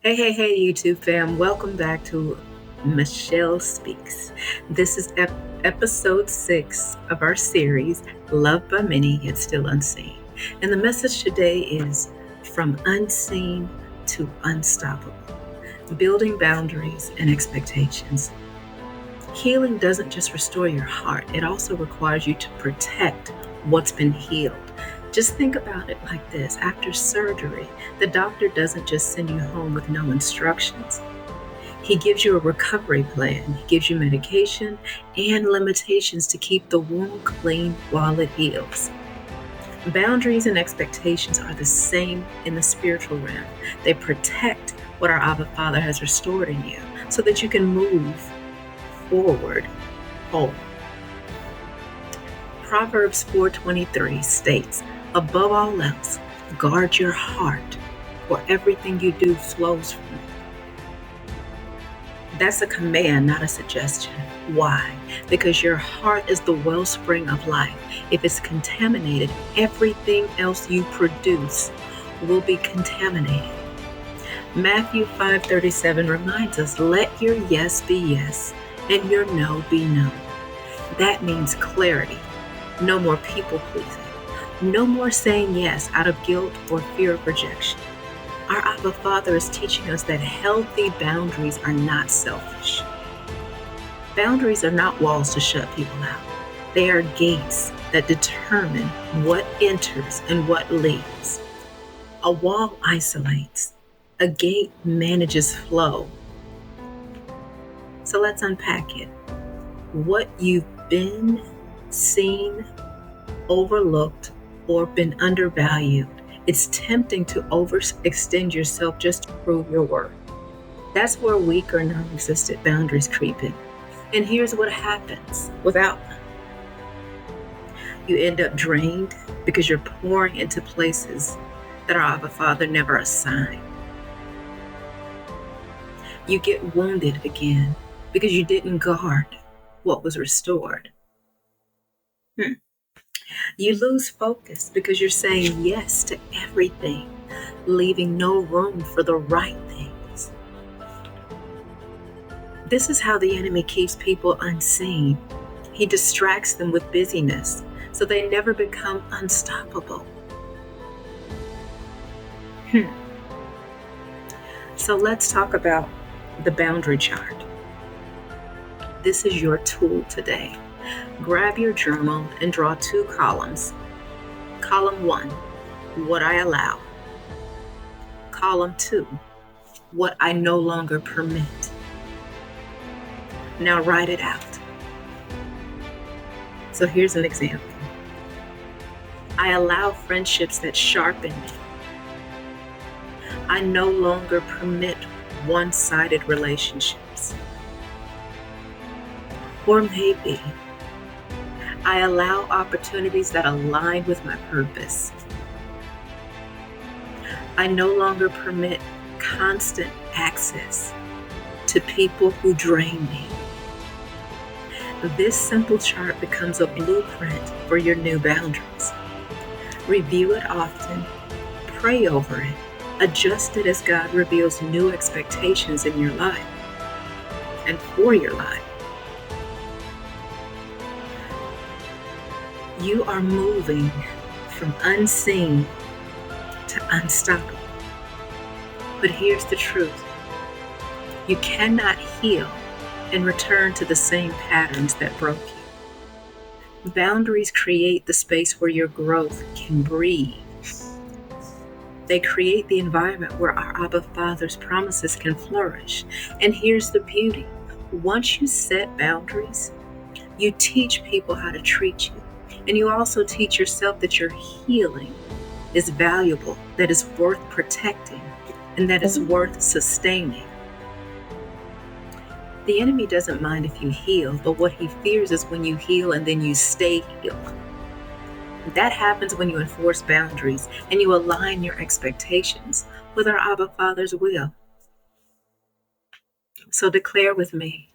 Hey, YouTube fam. Welcome back to Michelle Speaks. This is episode 6 of our series, Loved by Many Yet Still Unseen. And the message today is From Unseen to Unstoppable, Building Boundaries and Expectations. Healing doesn't just restore your heart, it also requires you to protect what's been healed. Just think about it like this. After surgery, the doctor doesn't just send you home with no instructions. He gives you a recovery plan. He gives you medication and limitations to keep the wound clean while it heals. Boundaries and expectations are the same in the spiritual realm. They protect what our Abba Father has restored in you so that you can move forward whole. Proverbs 4:23 states, "Above all else, guard your heart, for everything you do flows from it." That's a command, not a suggestion. Why? Because your heart is the wellspring of life. If it's contaminated, everything else you produce will be contaminated. Matthew 5:37 reminds us, "Let your yes be yes, and your no be no." That means clarity. No more people pleasing. No more saying yes out of guilt or fear of rejection. Our Abba Father is teaching us that healthy boundaries are not selfish. Boundaries are not walls to shut people out. They are gates that determine what enters and what leaves. A wall isolates. A gate manages flow. So let's unpack it. What you've been, seen, overlooked, or been undervalued, it's tempting to overextend yourself just to prove your worth. That's where weak or non-existent boundaries creep in. And here's what happens without them. You end up drained because you're pouring into places that our Abba Father never assigned. You get wounded again because you didn't guard what was restored. You lose focus because you're saying yes to everything, leaving no room for the right things. This is how the enemy keeps people unseen. He distracts them with busyness so they never become unstoppable. So let's talk about the boundary chart. This is your tool today. Grab your journal and draw 2 columns. Column 1, what I allow. Column 2, what I no longer permit. Now write it out. So here's an example. I allow friendships that sharpen me. I no longer permit one-sided relationships. Or maybe I allow opportunities that align with my purpose. I no longer permit constant access to people who drain me. This simple chart becomes a blueprint for your new boundaries. Review it often, pray over it, adjust it as God reveals new expectations in your life and for your life. You are moving from unseen to unstoppable. But here's the truth. You cannot heal and return to the same patterns that broke you. Boundaries create the space where your growth can breathe. They create the environment where our Abba Father's promises can flourish. And here's the beauty. Once you set boundaries, you teach people how to treat you. And you also teach yourself that your healing is valuable, that is worth protecting, and that is worth sustaining. The enemy doesn't mind if you heal, but what he fears is when you heal and then you stay healed. That happens when you enforce boundaries and you align your expectations with our Abba Father's will. So declare with me,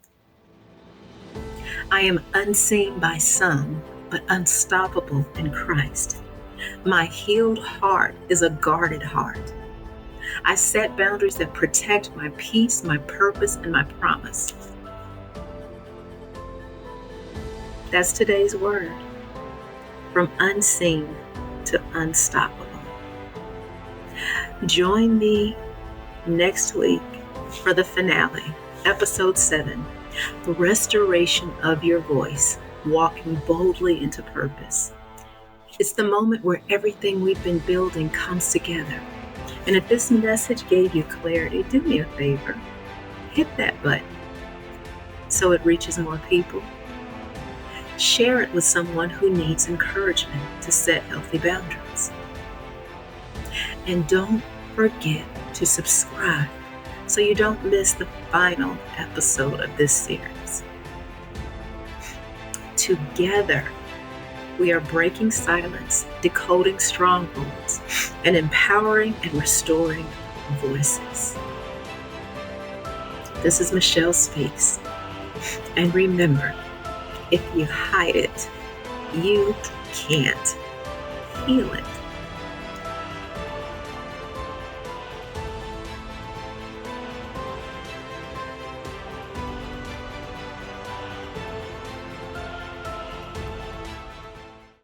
I am unseen by some, but unstoppable in Christ. My healed heart is a guarded heart. I set boundaries that protect my peace, my purpose, and my promise. That's today's word. From unseen to unstoppable. Join me next week for the finale, episode 7, the restoration of your voice, walking boldly into purpose. It's the moment where everything we've been building comes together. And if this message gave you clarity, do me a favor. Hit that button so it reaches more people. Share it with someone who needs encouragement to set healthy boundaries. And don't forget to subscribe so you don't miss the final episode of this series. Together, we are breaking silence, decoding strongholds, and empowering and restoring voices. This is Michelle Speakz. And remember, if you hide it, you can't heal it.